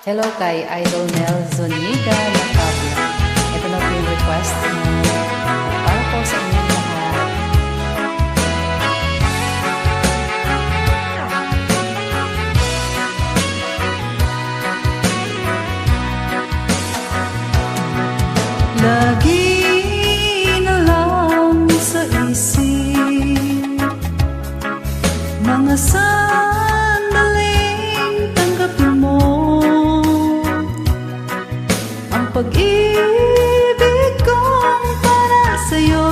Hello kay Idol Nel Zuniga na Tabla. Ito na po yung request para po sa inyong lahat. Lagi na lang sa isip mga sandaling tanggapin mo ang pag-ibig kong para sa'yo.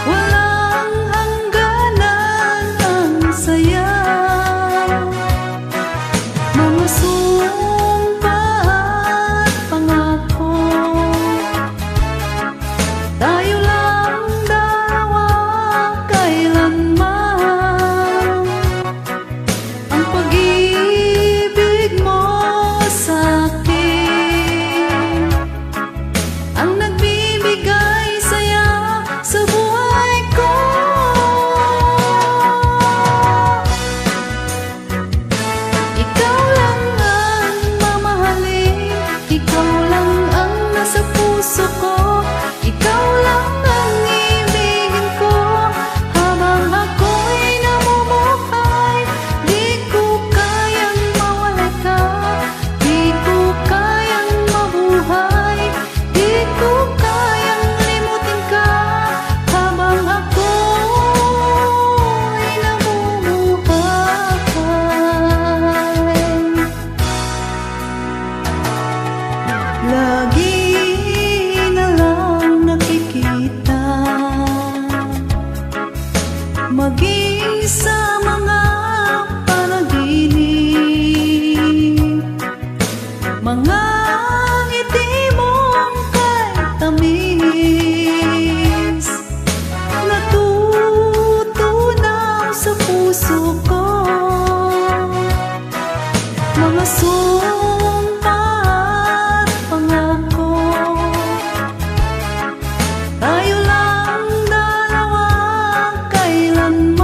Walang hangganan ang saya, mga sumpa at pangako. Tayo lang dalawa kailanman, ang pag-ibig mo sa'kin ang nagbibigay saya sa buhay ko. Ikaw lang ang mamahalin, ikaw lang ang nasa puso ko, ikaw lang ang ibigin ko habang ako'y namumuhay. Di ko kayang mawala ka, di ko kayang mabuhay, di ko kayang limutin ka habang ako'y namumuhay. Lagi na lang nakikita, maging sa mga panaginip, mga ngiti mong kay tamis, natutunaw sa puso ko, mga sumpa at pangako. Tayo lang dalawa kailanman,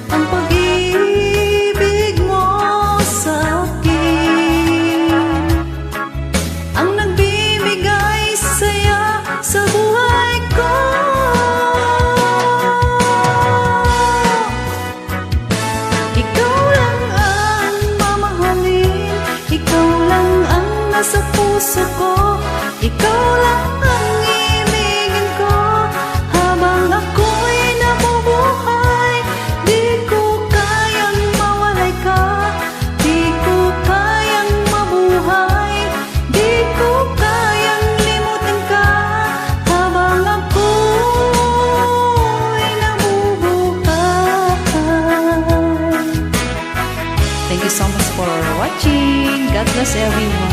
ang pag-ibig mo sa'kin ang nagbibigay saya sa buhay ko. Ikaw lang ang mamahalin, ikaw lang ang nasa puso ko, ikaw lang ang ibigin ko habang ako'y nabubuhay. Di ko kayang mawalay ka, di ko kayang mabuhay, di ko kayang limutin ka habang ako'y nabubuhay. Thank you so much for watching. God bless everyone.